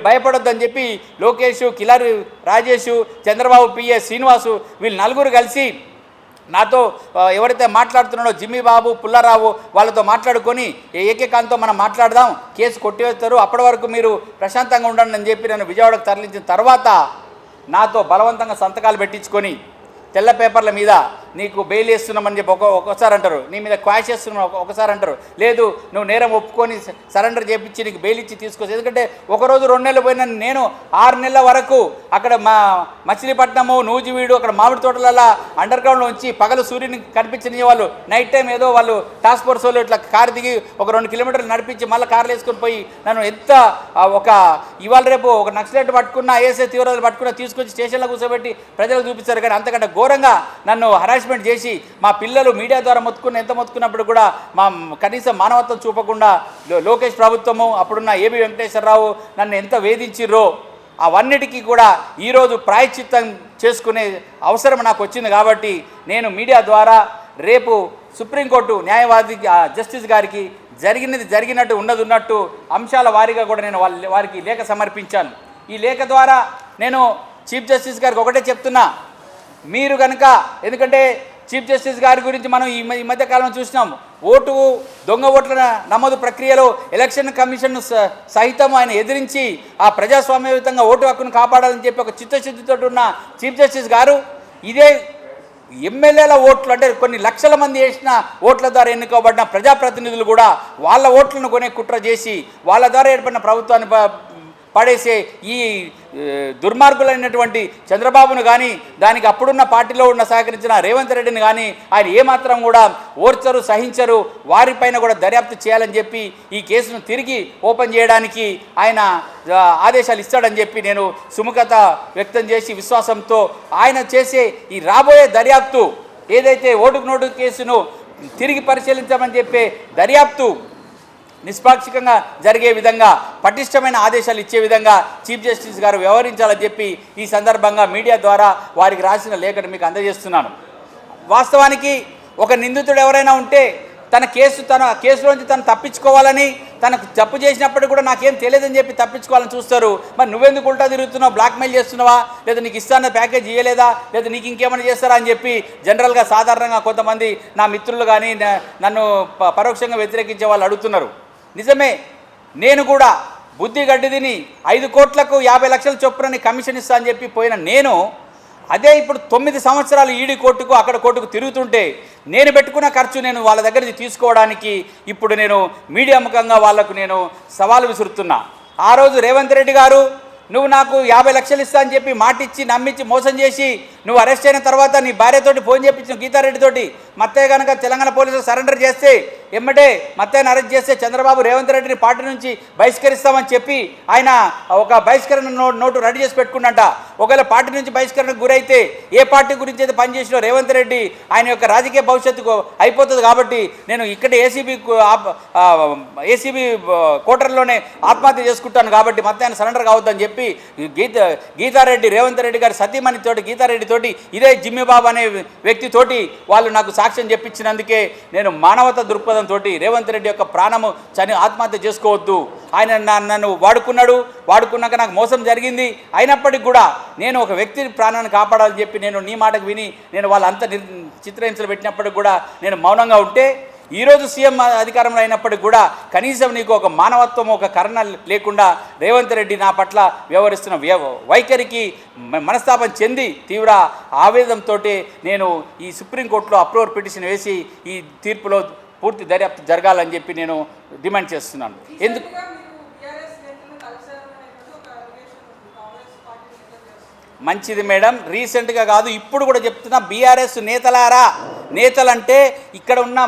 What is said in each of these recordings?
భయపడొద్దని చెప్పి లోకేష్, కిలారి రాజేష్, చంద్రబాబు, పిఎస్ శ్రీనివాసు వీళ్ళు నలుగురు కలిసి నాతో ఎవరైతే మాట్లాడుతున్నాడో జిమ్మి బాబు, పుల్లారావు వాళ్ళతో మాట్లాడుకొని ఏకేకాంతో మనం మాట్లాడదాం, కేసు కొట్టివేస్తారు, అప్పటి వరకు మీరు ప్రశాంతంగా ఉండండి అని చెప్పి నన్ను విజయవాడకు తరలించిన తర్వాత నాతో బలవంతంగా సంతకాలు పెట్టించుకొని తెల్ల పేపర్ల మీద నీకు బెయిల్ వేస్తున్నామని చెప్పి ఒకసారి అంటారు, నీ మీద క్వాష్ చేస్తున్నాం ఒకసారి అంటారు, లేదు నువ్వు నేరం ఒప్పుకొని సరెండర్ చేయించి నీకు బెయిల్ ఇచ్చి తీసుకొచ్చి. ఎందుకంటే ఒకరోజు 2 నెలలు పోయినా నేను 6 నెలల వరకు అక్కడ మచిలీపట్నము, నూజివీడు, అక్కడ మామిడి తోటలలో అండర్ గ్రౌండ్లో ఉంచి పగలు సూర్యుని కనిపించని వాళ్ళు నైట్ టైం ఏదో వాళ్ళు టాస్క్ ఫోర్స్ వాళ్ళు ఇట్లా కారు దిగి ఒక 2 కిలోమీటర్లు నడిపించి మళ్ళీ కార్లు వేసుకొని పోయి నన్ను ఎంత ఇవాళ రేపు ఒక నక్సలైట్ పట్టుకున్న, ఐఎస్ఐ తీవ్రవాదులు పట్టుకున్న తీసుకొచ్చి స్టేషన్లో కూర్చోబెట్టి ప్రజలకు చూపించారు. కానీ అంతకంటే ఘోరంగా నన్ను హరాస్మెంట్ చేసి మా పిల్లలు మీడియా ద్వారా ఎంత మొత్తుకున్నప్పుడు కూడా మా కనీసం మానవత్వం చూపకుండా లోకేష్ ప్రభుత్వము, అప్పుడున్న ఏబి వెంకటేశ్వరరావు నన్ను ఎంత వేధించిర్రో అవన్నిటికీ కూడా ఈరోజు ప్రాయశ్చిత్తం చేసుకునే అవసరం నాకు వచ్చింది. కాబట్టి నేను మీడియా ద్వారా రేపు సుప్రీంకోర్టు న్యాయవాది జస్టిస్ గారికి జరిగినట్టు ఉన్నట్టు అంశాల వారీగా కూడా నేను వారికి లేఖ సమర్పించాను. ఈ లేఖ ద్వారా నేను చీఫ్ జస్టిస్ గారికి ఒకటే చెప్తున్నా, మీరు కనుక, ఎందుకంటే చీఫ్ జస్టిస్ గారి గురించి మనం ఈ మధ్య కాలంలో చూసినాం, దొంగ ఓట్ల నమోదు ప్రక్రియలో ఎలక్షన్ కమిషన్ సహితం ఆయన ఎదిరించి ఆ ప్రజాస్వామ్యయుతంగా ఓటు హక్కును కాపాడాలని చెప్పి ఒక చిత్తశుద్ధితో ఉన్న చీఫ్ జస్టిస్ గారు ఇదే ఎమ్మెల్యేల ఓట్లు, అంటే కొన్ని లక్షల మంది వేసిన ఓట్ల ద్వారా ఎన్నుకోబడిన ప్రజాప్రతినిధులు కూడా వాళ్ళ ఓట్లను కొనే కుట్ర చేసి వాళ్ళ ద్వారా ఏర్పడిన ప్రభుత్వాన్ని పడేసే ఈ దుర్మార్గులైనటువంటి చంద్రబాబును కానీ, దానికి అప్పుడున్న పార్టీలో ఉన్న సహకరించిన రేవంత్ రెడ్డిని కానీ ఆయన ఏమాత్రం కూడా ఓర్చరు, సహించరు. వారిపైన కూడా దర్యాప్తు చేయాలని చెప్పి ఈ కేసును తిరిగి ఓపెన్ చేయడానికి ఆయన ఆదేశాలు ఇస్తాడని చెప్పి నేను సుముఖత వ్యక్తం చేసి విశ్వాసంతో ఆయన చేసే ఈ రాబోయే దర్యాప్తు ఏదైతే ఓటుకు నోటు కేసును తిరిగి పరిశీలించమని చెప్పే దర్యాప్తు నిష్పాక్షికంగా జరిగే విధంగా పటిష్టమైన ఆదేశాలు ఇచ్చే విధంగా చీఫ్ జస్టిస్ గారు వ్యవహరించాలని చెప్పి ఈ సందర్భంగా మీడియా ద్వారా వారికి రాసిన లేఖను మీకు అందజేస్తున్నాను. వాస్తవానికి ఒక నిందితుడు ఎవరైనా ఉంటే తన కేసులోంచి తను తప్పించుకోవాలని, తనకు తప్పు చేసినప్పటికీ కూడా నాకేం తెలియదని చెప్పి తప్పించుకోవాలని చూస్తారు. మరి నువ్వెందుకు ఉల్టా తిరుగుతున్నావు, బ్లాక్మెయిల్ చేస్తున్నావా, లేదా నీకు ఇస్తాన ప్యాకేజ్ ఇవ్వలేదా, లేదా నీకు ఇంకేమైనా చేస్తారా అని చెప్పి జనరల్గా సాధారణంగా కొంతమంది నా మిత్రులు కానీ నన్ను పరోక్షంగా వ్యతిరేకించే వాళ్ళు అడుగుతున్నారు. నిజమే, నేను కూడా బుద్ధి గడ్డి తిని 5 కోట్లకు 50 లక్షల చొప్పునని కమిషన్ ఇస్తా అని చెప్పి పోయిన నేను అదే ఇప్పుడు 9 సంవత్సరాలు ఈడీ కోర్టుకు అక్కడ కోర్టుకు తిరుగుతుంటే నేను పెట్టుకున్న ఖర్చు నేను వాళ్ళ దగ్గర నుంచి తీసుకోవడానికి ఇప్పుడు నేను మీడియా ముఖంగా వాళ్లకు నేను సవాలు విసురుతున్నా. ఆ రోజు రేవంత్ రెడ్డి గారు నువ్వు నాకు 50 లక్షలు ఇస్తా అని చెప్పి మాటిచ్చి నమ్మించి మోసం చేసి నువ్వు అరెస్ట్ అయిన తర్వాత నీ భార్యతోటి ఫోన్ చేయించిన గీతారెడ్డితోటి మత్తయ్య కనుక తెలంగాణ పోలీసులు సరెండర్ చేస్తే ఎమ్మటే మత్తయ్యను అరెస్ట్ చేస్తే చంద్రబాబు రేవంత్ రెడ్డిని పార్టీ నుంచి బహిష్కరిస్తామని చెప్పి ఆయన ఒక బహిష్కరణ నోటు రెడీ చేసి పెట్టుకున్నట. ఒకవేళ పార్టీ నుంచి బహిష్కరణకు గురైతే ఏ పార్టీ గురించి అయితే పనిచేసినో రేవంత్ రెడ్డి ఆయన యొక్క రాజకీయ భవిష్యత్తు అయిపోతుంది. కాబట్టి నేను ఇక్కడ ఏసీబీ కోటర్లోనే ఆత్మహత్య చేసుకుంటాను కాబట్టి మత్తయ్యను సరెండర్ కావద్దని చెప్పి గీతారెడ్డి రేవంత్ రెడ్డి గారి సతీమణితోటి గీతారెడ్డితోటి ఇదే జిమ్మిబాబు అనే వ్యక్తితోటి వాళ్ళు నాకు సాక్ష్యం చెప్పించినందుకే నేను మానవత దృక్పథంతో రేవంత్ రెడ్డి యొక్క ప్రాణము ఆత్మహత్య చేసుకోవద్దు, ఆయన నన్ను వాడుకున్నాక నాకు మోసం జరిగింది, అయినప్పటికీ కూడా నేను ఒక వ్యక్తి ప్రాణాన్ని కాపాడాలని చెప్పి నేను నీ మాటకు విని నేను వాళ్ళంతా చిత్రహింసలు పెట్టినప్పటికి కూడా నేను మౌనంగా ఉంటే ఈరోజు సీఎం అధికారంలో అయినప్పటికీ కూడా కనీసం నీకు ఒక మానవత్వం, ఒక కరుణ లేకుండా రేవంత్ రెడ్డి నా పట్ల వ్యవహరిస్తున్న వైఖరికి మనస్తాపం చెంది తీవ్ర ఆవేదనతో నేను ఈ సుప్రీంకోర్టులో అప్రూవర్ పిటిషన్ వేసి ఈ తీర్పులో పూర్తి దర్యాప్తు జరగాలని చెప్పి నేను డిమాండ్ చేస్తున్నాను. ఎందుకు మంచిది మేడం, రీసెంట్గా కాదు ఇప్పుడు కూడా చెప్తున్నా, బీఆర్ఎస్ నేతలంటే ఇక్కడ ఉన్న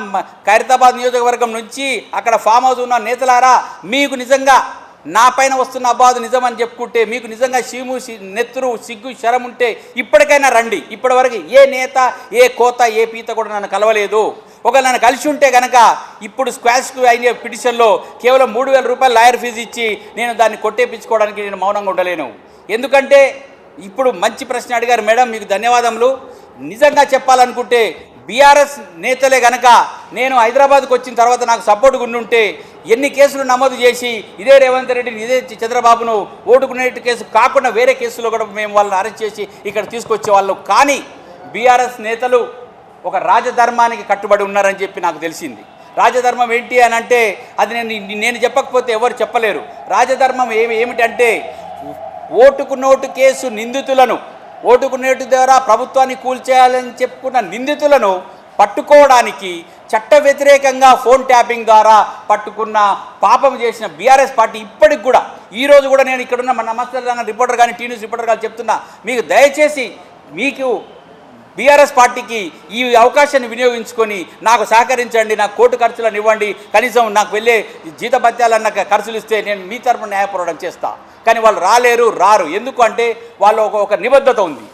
ఖైరతాబాద్ నియోజకవర్గం నుంచి అక్కడ ఫామ్ హౌస్ ఉన్న నేతలారా, మీకు నిజంగా నా పైన వస్తున్న అబాధ నిజం అని చెప్పుకుంటే, మీకు నిజంగా నెత్తురు సిగ్గు శరం ఉంటే ఇప్పటికైనా రండి. ఇప్పటివరకు ఏ నేత, ఏ కోత, ఏ పీత కూడా నన్ను కలవలేదు. ఒకవేళ నన్ను కలిసి ఉంటే కనుక ఇప్పుడు స్క్వాష్కు అయిన పిటిషన్లో కేవలం 3,000 రూపాయలు లాయర్ ఫీజు ఇచ్చి నేను దాన్ని కొట్టేపించుకోవడానికి నేను మౌనంగా ఉండలేను. ఎందుకంటే ఇప్పుడు మంచి ప్రశ్న అడిగారు మేడం, మీకు ధన్యవాదములు. నిజంగా చెప్పాలనుకుంటే బీఆర్ఎస్ నేతలే గనక నేను హైదరాబాద్కు వచ్చిన తర్వాత నాకు సపోర్ట్గా ఉండుంటే ఎన్ని కేసులు నమోదు చేసి ఇదే రేవంత్ రెడ్డిని ఇదే చంద్రబాబును ఓటుకునేటి కేసు కాకుండా వేరే కేసులో కూడా మేము వాళ్ళని అరెస్ట్ చేసి ఇక్కడ తీసుకొచ్చే వాళ్ళు. కానీ బీఆర్ఎస్ నేతలు ఒక రాజధర్మానికి కట్టుబడి ఉన్నారని చెప్పి నాకు తెలిసింది. రాజధర్మం ఏంటి అని అంటే అది నేను చెప్పకపోతే ఎవరు చెప్పలేరు. రాజధర్మం ఏమిటంటే ఓటుకు నోటు కేసు నిందితులను, ఓటుకు నోటు ద్వారా ప్రభుత్వాన్ని కూల్చేయాలని చెప్పుకున్న నిందితులను పట్టుకోవడానికి చట్ట వ్యతిరేకంగా ఫోన్ ట్యాపింగ్ ద్వారా పట్టుకున్న పాపం చేసిన బీఆర్ఎస్ పార్టీ ఇప్పటికి కూడా, ఈరోజు కూడా నేను ఇక్కడున్న మన నమస్తే రిపోర్టర్ కానీ టీ న్యూస్ రిపోర్టర్ కానీ చెప్తున్నా, మీకు దయచేసి మీకు బీఆర్ఎస్ పార్టీకి ఈ అవకాశాన్ని వినియోగించుకొని నాకు సహకరించండి, నాకు కోర్టు ఖర్చులను ఇవ్వండి, కనీసం నాకు వెళ్ళే జీతభత్యాలన్న ఖర్చులు ఇస్తే నేను మీ తరపున న్యాయ పోరాటం చేస్తా. కానీ వాళ్ళు రారు. ఎందుకు అంటే వాళ్ళు ఒక నిబద్ధత ఉంది.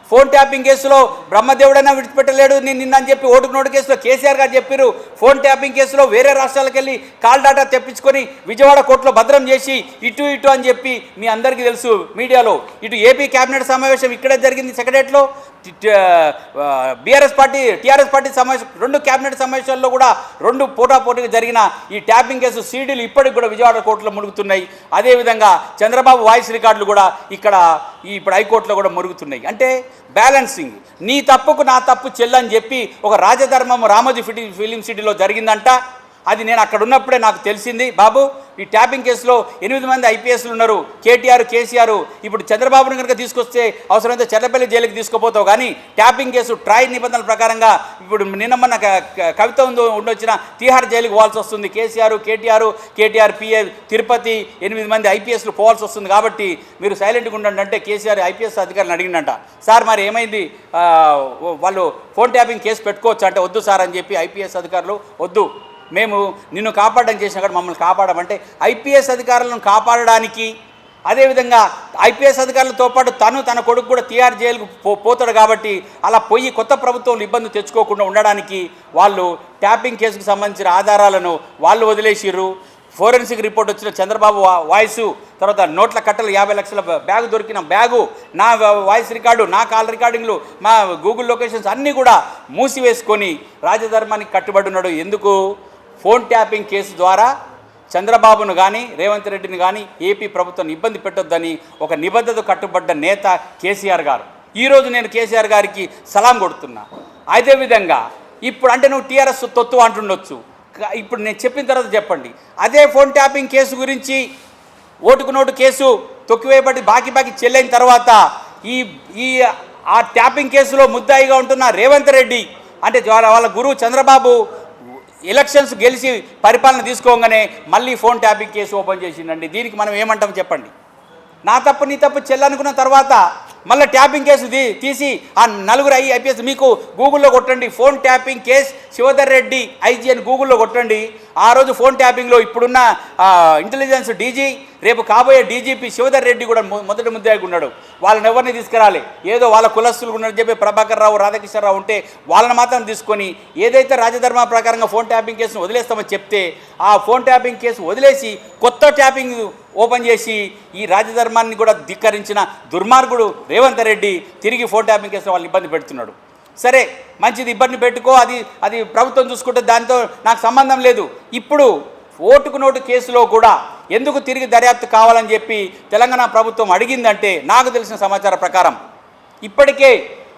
ఫోన్ ట్యాపింగ్ కేసులో బ్రహ్మదేవుడైనా విడిచిపెట్టలేడు నిన్న అని చెప్పి ఓటుకు నోటు కేసులో కేసీఆర్ గారు చెప్పారు. ఫోన్ ట్యాపింగ్ కేసులో వేరే రాష్ట్రాలకు వెళ్ళి కాల్ డాటా తెప్పించుకొని విజయవాడ కోర్టులో భద్రం చేసి ఇటు అని చెప్పి మీ అందరికీ తెలుసు మీడియాలో. ఇటు ఏపీ కేబినెట్ సమావేశం ఇక్కడే జరిగింది సెక్రటరియట్లో. టీఆర్ఎస్ పార్టీ సమావేశం, 2 కేబినెట్ సమావేశాల్లో కూడా 2 పోటాపోటీగా జరిగిన ఈ ట్యాపింగ్ కేసు సీడీలు ఇప్పటికి కూడా విజయవాడ కోర్టులో మురుగుతున్నాయి. అదేవిధంగా చంద్రబాబు వాయిస్ రికార్డులు కూడా ఇప్పుడు హైకోర్టులో కూడా మురుగుతున్నాయి. అంటే బ్యాలెన్సింగ్, నీ తప్పుకు నా తప్పు చెల్లని చెప్పి ఒక రాజధర్మం రామోజీ ఫిలిం సిటీలో జరిగిందంట. అది నేను అక్కడ ఉన్నప్పుడే నాకు తెలిసింది. బాబు, ఈ ట్యాపింగ్ కేసులో 8 మంది ఐపీఎస్లు ఉన్నారు, కేటీఆర్, కేసీఆర్. ఇప్పుడు చంద్రబాబును కనుక తీసుకొస్తే అవసరమైతే చెర్లపల్లి జైలుకి తీసుకుపోతావు. కానీ ట్యాపింగ్ కేసు ట్రాయ్ నిబంధనల ప్రకారంగా ఇప్పుడు నిన్న కవిత ఉండొచ్చిన తీహార్ జైలుకి పోవాల్సి వస్తుంది. కేటీఆర్ పిఏ తిరుపతి 8 మంది ఐపీఎస్లు పోవాల్సి వస్తుంది. కాబట్టి మీరు సైలెంట్గా ఉండండి అంటే కేసీఆర్ ఐపీఎస్ అధికారులను అడిగిందంట, సార్ మరి ఏమైంది, వాళ్ళు ఫోన్ ట్యాపింగ్ కేసు పెట్టుకోవచ్చు అంటే వద్దు సార్ అని చెప్పి ఐపీఎస్ అధికారులు వద్దు, మేము నిన్ను కాపాడడం చేసినా కూడా మమ్మల్ని కాపాడమంటే ఐపీఎస్ అధికారులను కాపాడడానికి, అదేవిధంగా ఐపీఎస్ అధికారులతో పాటు తన కొడుకు కూడా తీహార్ జైలుకు పోతాడు. కాబట్టి అలా పోయి కొత్త ప్రభుత్వంలో ఇబ్బంది తెచ్చుకోకుండా ఉండడానికి వాళ్ళు ట్యాపింగ్ కేసుకు సంబంధించిన ఆధారాలను వాళ్ళు వదిలేసిర్రు. ఫోరెన్సిక్ రిపోర్ట్ వచ్చిన చంద్రబాబు వాయిస్, తర్వాత నోట్ల కట్టలు 50 లక్షల బ్యాగు దొరికిన బ్యాగు, నా వాయిస్ రికార్డు, నా కాల్ రికార్డింగ్లు, మా గూగుల్ లొకేషన్స్ అన్నీ కూడా మూసివేసుకొని రాజధర్మానికి కట్టుబడి ఉన్నాడు. ఎందుకు? ఫోన్ ట్యాపింగ్ కేసు ద్వారా చంద్రబాబును కానీ రేవంత్ రెడ్డిని కానీ ఏపీ ప్రభుత్వం ఇబ్బంది పెట్టొద్దని ఒక నిబద్ధత కట్టుబడ్డ నేత కేసీఆర్ గారు. ఈరోజు నేను కేసీఆర్ గారికి సలాం కొడుతున్నా. అదేవిధంగా ఇప్పుడు అంటే నువ్వు టీఆర్ఎస్ తొత్తు అంటుండొచ్చు, ఇప్పుడు నేను చెప్పిన తర్వాత చెప్పండి. అదే ఫోన్ ట్యాపింగ్ కేసు గురించి ఓటుకు నోటు కేసు తొక్కివేయబడి బాకీ చెల్లైన తర్వాత ఆ ట్యాపింగ్ కేసులో ముద్దాయిగా ఉంటున్న రేవంత్ రెడ్డి అంటే వాళ్ళ గురువు చంద్రబాబు ఎలక్షన్స్ గెలిచి పరిపాలన తీసుకోగానే మళ్ళీ ఫోన్ ట్యాపింగ్ కేసు ఓపెన్ చేసిండండి. దీనికి మనం ఏమంటాం చెప్పండి? నా తప్పు నీ తప్పు చెల్లనుకున్న తర్వాత మళ్ళీ ట్యాపింగ్ కేసు తీసి ఆ 4 ఐపీఎస్ మీకు గూగుల్లో కొట్టండి, phone tapping case Shivadhar Reddy IG అని గూగుల్లో కొట్టండి. ఆ రోజు ఫోన్ ట్యాపింగ్లో ఇప్పుడున్న ఇంటెలిజెన్స్ డీజీ, రేపు కాబోయే డీజీపీ శివధర్ రెడ్డి కూడా మొదటి ముద్దాయిగా ఉన్నాడు. వాళ్ళని ఎవరిని తీసుకురాలి, ఏదో వాళ్ళ కులస్తులు ఉన్నారని చెప్పి ప్రభాకర్ రావు, రాధాకృష్ణరావు ఉంటే వాళ్ళని మాత్రం తీసుకొని ఏదైతే రాజధర్మ ప్రకారంగా ఫోన్ ట్యాపింగ్ కేసును వదిలేస్తామని చెప్తే ఆ ఫోన్ ట్యాపింగ్ కేసు వదిలేసి కొత్త ట్యాపింగ్ ఓపెన్ చేసి ఈ రాజధర్మాన్ని కూడా ధిక్కరించిన దుర్మార్గుడు రేవంత్ రెడ్డి తిరిగి ఫోన్ ట్యాపింగ్ కేసులో వాళ్ళు ఇబ్బంది పెడుతున్నాడు. సరే మంచిది, ఇబ్బంది పెట్టుకో, అది ప్రభుత్వం చూసుకుంటే దాంతో నాకు సంబంధం లేదు. ఇప్పుడు ఓటుకు నోటు కేసులో కూడా ఎందుకు తిరిగి దర్యాప్తు కావాలని చెప్పి తెలంగాణ ప్రభుత్వం అడిగిందంటే నాకు తెలిసిన సమాచారం ప్రకారం ఇప్పటికే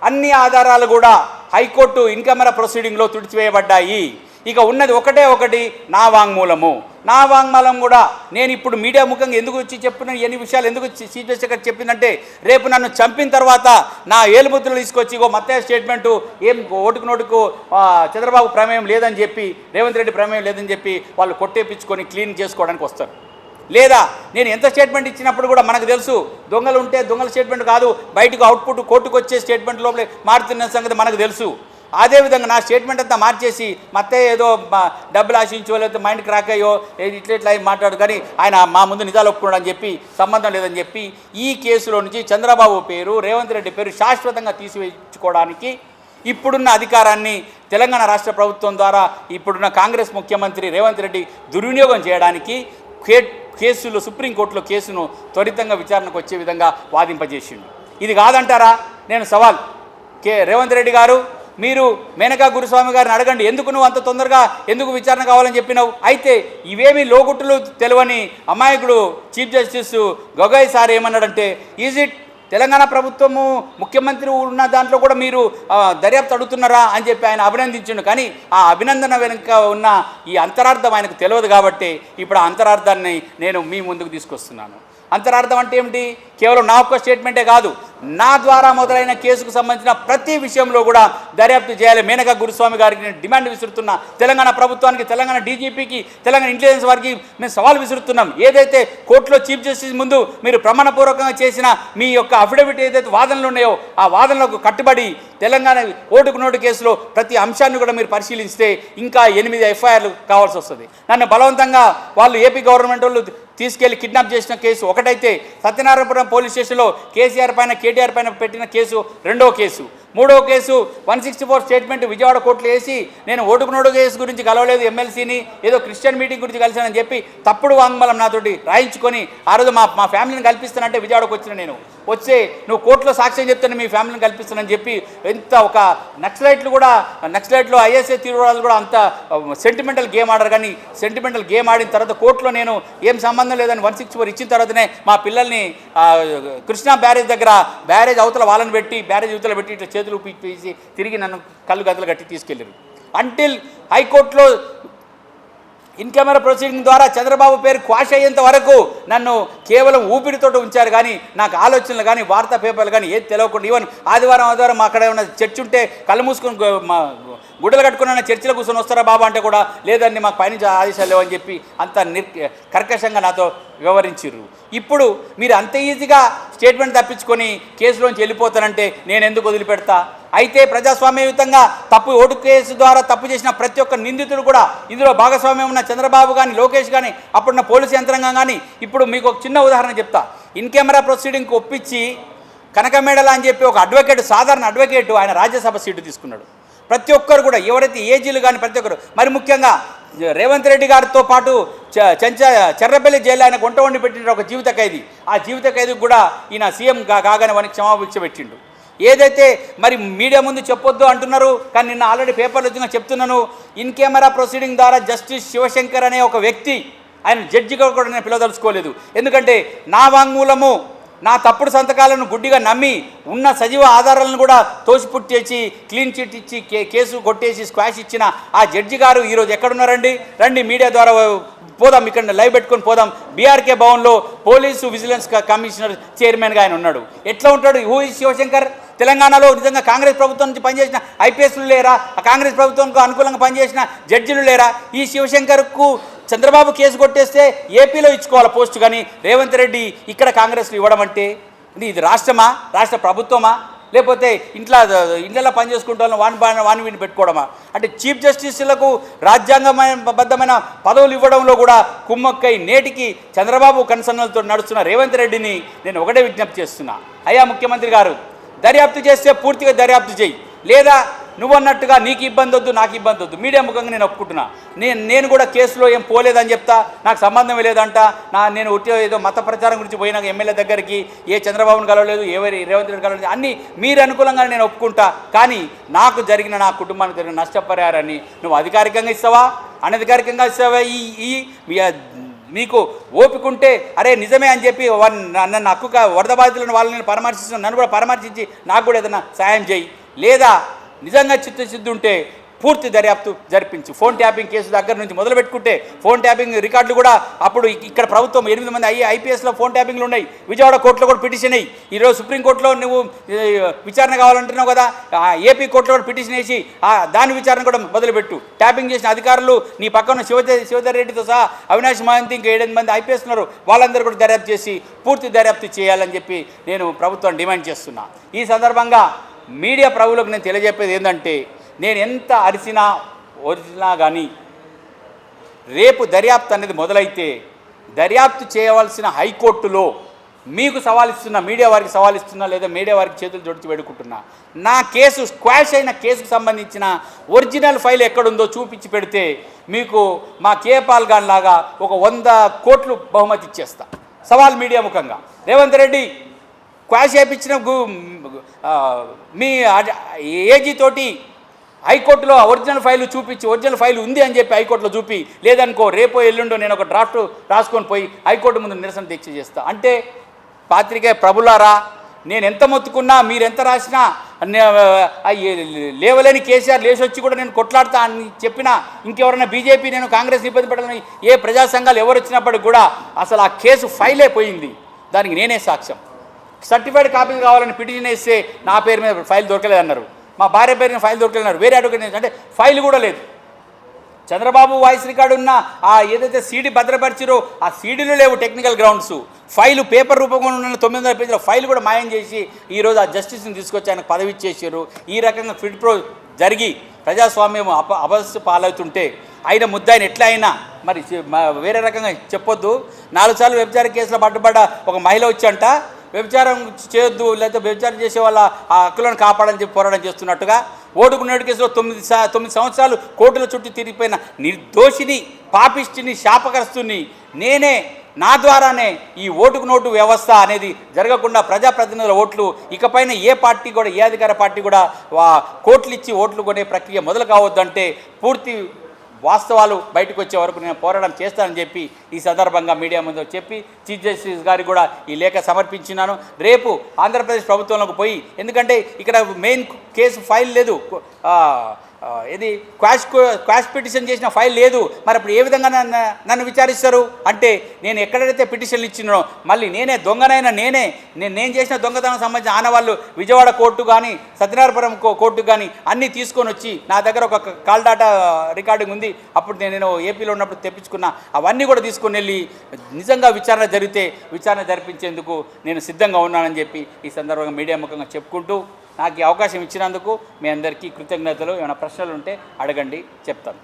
అన్ని ఆధారాలు కూడా హైకోర్టు ఇన్ కెమెరా ప్రొసీడింగ్లో తుడిచివేయబడ్డాయి. ఇక ఉన్నది ఒకటి నా వాంగ్మూలం కూడా నేను ఇప్పుడు మీడియా ముఖంగా ఎందుకు వచ్చి చెప్పిన ఎన్ని విషయాలు ఎందుకు చీఫ్ జస్టిస్ గారు చెప్పిందంటే రేపు నన్ను చంపిన తర్వాత నా ఏలుముద్రలు తీసుకొచ్చి మత్తయ్య స్టేట్మెంటు ఏం ఓటుకు నోటుకు చంద్రబాబు ప్రమేయం లేదని చెప్పి, రేవంత్ రెడ్డి ప్రమేయం లేదని చెప్పి వాళ్ళు కొట్టేపించుకొని క్లీన్ చేసుకోవడానికి వస్తారు. లేదా నేను ఎంత స్టేట్మెంట్ ఇచ్చినప్పుడు కూడా మనకు తెలుసు దొంగలు ఉంటే దొంగల స్టేట్మెంట్ కాదు, బయటకు అవుట్పుట్ కోర్టుకు వచ్చే స్టేట్మెంట్ లోపలే మారుతున్న సంగతి మనకు తెలుసు. అదేవిధంగా నా స్టేట్మెంట్ అంతా మార్చేసి మత్తే ఏదో డబ్బులు ఆశించో లేకపోతే మైండ్ క్రాక్ అయ్యో ఇట్లా మాట్లాడు కానీ ఆయన మా ముందు నిజాలు ఒప్పుకున్నాడు అని చెప్పి సంబంధం లేదని చెప్పి ఈ కేసులో నుంచి చంద్రబాబు పేరు, రేవంత్ రెడ్డి పేరు శాశ్వతంగా తీసివేయించుకోవడానికి ఇప్పుడున్న అధికారాన్ని తెలంగాణ రాష్ట్ర ప్రభుత్వం ద్వారా ఇప్పుడున్న కాంగ్రెస్ ముఖ్యమంత్రి రేవంత్ రెడ్డి దుర్వినియోగం చేయడానికి కేసులు సుప్రీంకోర్టులో కేసును త్వరితంగా విచారణకు వచ్చే విధంగా వాదింపజేసిండు. ఇది కాదంటారా? నేను సవాల్ రేవంత్ రెడ్డి గారు మీరు మేనకా గురుస్వామి గారిని అడగండి, ఎందుకు నువ్వు అంత తొందరగా ఎందుకు విచారణ కావాలని చెప్పినావు. అయితే ఇవేమీ లోగుట్టులు తెలియని అమాయకుడు చీఫ్ జస్టిస్ గొగోయ్ సార్ ఏమన్నాడంటే, ఈజ్ ఇట్ తెలంగాణ ప్రభుత్వము ముఖ్యమంత్రి ఉన్న దాంట్లో కూడా మీరు దర్యాప్తు అడుగుతున్నారా అని చెప్పి ఆయన అభినందించిండు. కానీ ఆ అభినందన వెనుక ఉన్న ఈ అంతరార్థం ఆయనకు తెలియదు కాబట్టి ఇప్పుడు ఆ అంతరార్థాన్ని నేను మీ ముందుకు తీసుకొస్తున్నాను. అంతరార్థం అంటే ఏమిటి? కేవలం నా ఒక్క స్టేట్మెంటే కాదు, నా ద్వారా మొదలైన కేసుకు సంబంధించిన ప్రతి విషయంలో కూడా దర్యాప్తు చేయాలి. మేనకా గురుస్వామి గారికి నేను డిమాండ్ విసురుతున్నా. తెలంగాణ ప్రభుత్వానికి, తెలంగాణ డీజీపీకి, తెలంగాణ ఇంటెలిజెన్స్ వారికి మేము సవాల్ విసురుతున్నాం. ఏదైతే కోర్టులో చీఫ్ జస్టిస్ ముందు మీరు ప్రమాణపూర్వకంగా చేసిన మీ యొక్క అఫిడవిట్ ఏదైతే వాదనలు ఉన్నాయో ఆ వాదనలకు కట్టుబడి తెలంగాణ ఓటుకు నోటు కేసులో ప్రతి అంశాన్ని కూడా మీరు పరిశీలిస్తే ఇంకా 8 ఎఫ్ఐఆర్లు కావాల్సి వస్తుంది. నన్ను బలవంతంగా వాళ్ళు ఏపీ గవర్నమెంట్ వాళ్ళు తీసుకెళ్లి కిడ్నాప్ చేసిన కేసు ఒకటైతే, సత్యనారాయణపురం పోలీస్ స్టేషన్లో కేసీఆర్ పైన కేటీఆర్ పైన పెట్టిన కేసు రెండో కేసు. మూడో కేసు 164 స్టేట్మెంట్ విజయవాడ కోర్టులో వేసి నేను ఓటుకు నోటు కేసు గురించి కలవలేదు ఎమ్మెల్సీని, ఏదో క్రిస్టియన్ మీటింగ్ గురించి కలిసానని చెప్పి తప్పుడు వాంగ్మూలం నాతోటి రాయించుకొని ఆ రోజు మా ఫ్యామిలీని కల్పిస్తానంటే విజయవాడకు వచ్చిన నేను వచ్చే నువ్వు కోర్టులో సాక్ష్యం చెప్తాను మీ ఫ్యామిలీని కల్పిస్తానని చెప్పి ఎంత ఒక నక్సలైట్లు ఐఎస్ఐ తీవ్రవాదులు కూడా అంత సెంటిమెంటల్ గేమ్ ఆడారు. కానీ సెంటిమెంటల్ గేమ్ ఆడిన తర్వాత కోర్టులో నేను ఏం సంబంధం లేదని 164 ఇచ్చిన తర్వాతనే మా పిల్లల్ని కృష్ణా బ్యారేజ్ దగ్గర బ్యారేజ్ అవతల వాళ్ళని పెట్టి బ్యారేజ్ అవతల పెట్టి ఇట్లా చేతులు పీసి తిరిగి నన్ను కళ్ళు గదలు కట్టి తీసుకెళ్ళారు. అంటిల్ హైకోర్టులో ఇన్ కెమెరా ప్రొసీడింగ్ ద్వారా చంద్రబాబు పేరు క్వాష్ అయ్యేంత వరకు నన్ను కేవలం ఊపిరితో ఉంచారు. కానీ నాకు ఆలోచనలు కానీ వార్తా పేపర్లు కానీ ఏది తెలియకుండా, ఈవెన్ ఆదివారం అక్కడ ఏమైనా చర్చ్ ఉంటే కళ్ళు మూసుకొని గుడ్డలు కట్టుకున్న చర్చిలో కూర్చొని వస్తారా బాబా అంటే కూడా లేదండి మాకు పైనుంచి ఆదేశాలు లేవని చెప్పి అంత కర్కశంగా నాతో వ్యవహరించారు. ఇప్పుడు మీరు అంత ఈజీగా స్టేట్మెంట్ తప్పించుకొని కేసులోంచి వెళ్ళిపోతానంటే నేను ఎందుకు వదిలిపెడతా? అయితే ప్రజాస్వామ్యయుతంగా ఓటు కేసు ద్వారా తప్పు చేసిన ప్రతి ఒక్క నిందితుడు కూడా ఇందులో భాగస్వామ్యం ఉన్న చంద్రబాబు కానీ లోకేష్ కానీ అప్పుడున్న పోలీసు యంత్రాంగం కానీ. ఇప్పుడు మీకు ఒక చిన్న ఉదాహరణ చెప్తా. ఇన్ కెమెరా ప్రొసీడింగ్కి ఒప్పించి కనకమేడల అని చెప్పి ఒక అడ్వకేట్, సాధారణ అడ్వకేట్, ఆయన రాజ్యసభ సీటు తీసుకున్నాడు. ప్రతి ఒక్కరు కూడా ఎవరైతే ఏజీలు కానీ ప్రతి ఒక్కరు, మరి ముఖ్యంగా రేవంత్ రెడ్డి గారితో పాటు చెర్రపల్లి జైలు ఆయన గుంట వండి పెట్టిన ఒక జీవిత ఖైదీ, ఆ జీవిత ఖైదీకి కూడా ఈయన సీఎం కాగానే వానికి క్షమాభిక్ష పెట్టిండు. ఏదైతే మరి మీడియా ముందు చెప్పొద్దు అంటున్నారు, కానీ నిన్న ఆల్రెడీ పేపర్లు వచ్చినా చెప్తున్నాను. ఇన్ కెమెరా ప్రొసీడింగ్ ద్వారా జస్టిస్ శివశంకర్ అనే ఒక వ్యక్తి, ఆయన జడ్జిగా కూడా నేను పిలవదలుచుకోలేదు. ఎందుకంటే నా వాంగ్మూలము, నా తప్పుడు సంతకాలను గుడ్డిగా నమ్మి ఉన్న సజీవ ఆధారాలను కూడా తోసిపుట్టేసి క్లీన్ చిట్ ఇచ్చి కేసు కొట్టేసి స్క్వాష్ ఇచ్చిన ఆ జడ్జి గారు ఈరోజు ఎక్కడున్నారండి? రండి మీడియా ద్వారా పోదాం, ఇక్కడ లైవ్ పెట్టుకొని పోదాం. బీఆర్కే భవన్లో పోలీసు విజిలెన్స్ కమిషనర్ చైర్మన్గా ఆయన ఉన్నాడు. ఎట్లా ఉంటాడు? Who is Shivshankar? తెలంగాణలో నిజంగా కాంగ్రెస్ ప్రభుత్వం నుంచి పనిచేసిన ఐపీఎస్లు లేరా? ఆ కాంగ్రెస్ ప్రభుత్వానికి అనుకూలంగా పనిచేసిన జడ్జిలు లేరా? ఈ శివశంకర్కు చంద్రబాబు కేసు కొట్టేస్తే ఏపీలో ఇచ్చుకోవాలి పోస్టు, కానీ రేవంత్ రెడ్డి ఇక్కడ కాంగ్రెస్లో ఇవ్వడం అంటే ఇది రాష్ట్రమా, రాష్ట్ర ప్రభుత్వమా, లేకపోతే ఇంట్లో పనిచేసుకుంటే వాని వీడిని పెట్టుకోవడమా? అంటే చీఫ్ జస్టిస్లకు రాజ్యాంగబద్ధమైన పదవులు ఇవ్వడంలో కూడా కుమ్మక్కై నేటికి చంద్రబాబు కన్సర్నలతో నడుస్తున్న రేవంత్ రెడ్డిని నేను ఒకటే విజ్ఞప్తి చేస్తున్నా. అయ్యా ముఖ్యమంత్రి గారు, దర్యాప్తు చేస్తే పూర్తిగా దర్యాప్తు చేయి, లేదా నువ్వన్నట్టుగా నీకు ఇబ్బంది వద్దు, నాకు ఇబ్బంది వద్దు. మీడియా ముఖంగా నేను ఒప్పుకుంటున్నా. నేను కూడా కేసులో ఏం పోలేదని చెప్తా, నాకు సంబంధం లేదంట. నేను ఏదో మత ప్రచారం గురించి పోయినా ఎమ్మెల్యే దగ్గరికి ఏ చంద్రబాబును కలవలేదు, ఎవరి రేవంత్ రెడ్డి కలవలేదు, అన్నీ మీరు అనుకూలంగా నేను ఒప్పుకుంటా. కానీ నాకు జరిగిన, నా కుటుంబానికి జరిగిన నష్టపరిహారాన్ని నువ్వు అధికారికంగా ఇస్తావా, అనధికారికంగా ఇస్తావా? మీకు ఓపికంటే అరే నిజమే అని చెప్పి నన్ను వరద బాధితులను వాళ్ళని పరామర్శిస్తున్న నన్ను కూడా పరామర్శించి నాకు కూడా ఏదైనా సాయం చేయి, లేదా నిజంగా చిత్తశుద్ధి ఉంటే పూర్తి దర్యాప్తు జరిపించు. ఫోన్ ట్యాపింగ్ కేసు దగ్గర నుంచి మొదలు పెట్టుకుంటే ఫోన్ ట్యాపింగ్ రికార్డులు కూడా అప్పుడు ఇక్కడ ప్రభుత్వం 8 మంది ఐపీఎస్లో ఫోన్ ట్యాపింగ్లు ఉన్నాయి. విజయవాడ కోర్టులో కూడా పిటిషన్ అయ్యి ఈరోజు సుప్రీంకోర్టులో నువ్వు విచారణ కావాలంటున్నావు కదా, ఏపీ కోర్టులో కూడా పిటిషన్ వేసి దాని విచారణ కూడా మొదలుపెట్టు. ట్యాపింగ్ చేసిన అధికారులు నీ పక్కన శివధర్ రెడ్డితో సహా అవినాష్ మహంతి ఇంకా 7 మంది ఐపీఎస్ ఉన్నారు, వాళ్ళందరూ కూడా దర్యాప్తు చేసి పూర్తి దర్యాప్తు చేయాలని చెప్పి నేను ప్రభుత్వం డిమాండ్ చేస్తున్నా. ఈ సందర్భంగా మీడియా ప్రభువులకు నేను తెలియజెప్పేది ఏంటంటే, నేను ఎంత అరిసినా ఒరిజినా కానీ రేపు దర్యాప్తు అనేది మొదలైతే దర్యాప్తు చేయవలసిన హైకోర్టులో మీకు సవాలిస్తున్నా, మీడియా వారికి సవాలిస్తున్నా, లేదా మీడియా వారికి చేతులు జోడించి వేడుకుంటున్నా, నా కేసు స్క్వాష్ అయిన కేసుకు సంబంధించిన ఒరిజినల్ ఫైల్ ఎక్కడుందో చూపించి పెడితే మీకు మా కేపాల్ గాన్ లాగా ఒక 100 కోట్లు బహుమతి ఇచ్చేస్తా. సవాల్ మీడియా ముఖంగా. రేవంత్ రెడ్డి క్వాష్ చేయించిన మీ ఏజీ తోటి హైకోర్టులో ఒరిజినల్ ఫైలు చూపించి ఒరిజినల్ ఫైల్ ఉంది అని చెప్పి హైకోర్టులో చూపి, లేదనుకో రేపో ఎల్లుండో నేను ఒక డ్రాఫ్ట్ రాసుకొని పోయి హైకోర్టు ముందు నిరసన దీక్ష చేస్తా. అంటే పాత్రికేయ ప్రభులారా, నేను ఎంత మొత్తుకున్నా, మీరు ఎంత రాసినా, లేవలేని కేసీఆర్ లేచొచ్చి కూడా నేను కొట్లాడతా అని చెప్పినా, ఇంకెవరైనా బీజేపీ నేను కాంగ్రెస్ ఇబ్బంది పడాలని ఏ ప్రజా సంఘాలు ఎవరు వచ్చినప్పటికి కూడా అసలు ఆ కేసు ఫైలే పోయింది. దానికి నేనే సాక్ష్యం. సర్టిఫైడ్ కాపీ కావాలని పిటిషన్ వేస్తే నా పేరు మీద ఫైల్ దొరకలేదన్నారు, మా భార్య పేరు మీద ఫైల్ దొరకలేదన్నారు, వేరే అడ్వకేట్ అంటే ఫైల్ కూడా లేదు. చంద్రబాబు వాయిస్ రికార్డు ఉన్న ఆ ఏదైతే సీడీ భద్రపరిచారో ఆ సీడీలు లేవు టెక్నికల్ గ్రౌండ్స్. ఫైలు పేపర్ రూపంలో ఉన్న 900 పేజీల ఫైల్ కూడా మాయం చేసి ఈరోజు ఆ జస్టిస్ని తీసుకొచ్చి ఆయనకు పదవి ఇచ్చేసారు. ఈ రకంగా ఫిడ్ ప్రో జరిగి ప్రజాస్వామ్యం అపస్సు పాలవుతుంటే ఆయన ముద్దాయిని ఎట్లా అయినా మరి వేరే రకంగా చెప్పొద్దు. 4 సార్లు వ్యభిచార కేసులో పట్టుబడ్డ ఒక మహిళ వచ్చంట వ్యభిచారం చేయొద్దు, లేకపోతే వ్యభిచారం చేసే వాళ్ళ ఆ హక్కులను కాపాడని చెప్పి పోరాటం చేస్తున్నట్టుగా, ఓటుకు నేడు కేసులో 9 సంవత్సరాలు కోర్టుల చుట్టూ తిరిగిపోయిన నిర్దోషిని, పాపిష్టిని, శాపగ్రస్తుని నేనే, నా ద్వారానే ఈ ఓటుకు నోటు వ్యవస్థ అనేది జరగకుండా ప్రజాప్రతినిధుల ఓట్లు ఇకపైన ఏ పార్టీ కూడా, ఏ అధికార పార్టీ కూడా కోట్లు ఇచ్చి ఓట్లు కొనే ప్రక్రియ మొదలు కావద్దంటే పూర్తి వాస్తవాలు బయటకు వచ్చే వరకు నేను పోరాటం చేస్తానని చెప్పి ఈ సందర్భంగా మీడియా ముందు చెప్పి చీఫ్ జస్టిస్ గారికి కూడా ఈ లేఖ సమర్పించినాను. రేపు ఆంధ్రప్రదేశ్ ప్రభుత్వంలోకి పోయి, ఎందుకంటే ఇక్కడ మెయిన్ కేసు ఫైల్ లేదు, ఇది క్వాష్ పిటిషన్ చేసిన ఫైల్ లేదు, మరి అప్పుడు ఏ విధంగా నన్ను విచారిస్తారు? అంటే నేను ఎక్కడైతే పిటిషన్లు ఇచ్చినానో మళ్ళీ నేనే దొంగనైనా నేను చేసిన దొంగతనం సంబంధించిన ఆనవాళ్ళు విజయవాడ కోర్టు కానీ సత్యనారాయణపురం కోర్టు కానీ అన్నీ తీసుకొని వచ్చి నా దగ్గర ఒక కాల్ డాటా రికార్డింగ్ ఉంది, అప్పుడు నేను ఏపీలో ఉన్నప్పుడు తెప్పించుకున్నా, అవన్నీ కూడా తీసుకొని వెళ్ళి నిజంగా విచారణ జరిగితే విచారణ జరిపించేందుకు నేను సిద్ధంగా ఉన్నానని చెప్పి ఈ సందర్భంగా మీడియా ముఖంగా చెప్పుకుంటూ నాకు ఈ అవకాశం ఇచ్చినందుకు మీ అందరికీ కృతజ్ఞతలు. ఏమైనా ప్రశ్నలు ఉంటే అడగండి, చెప్తాను.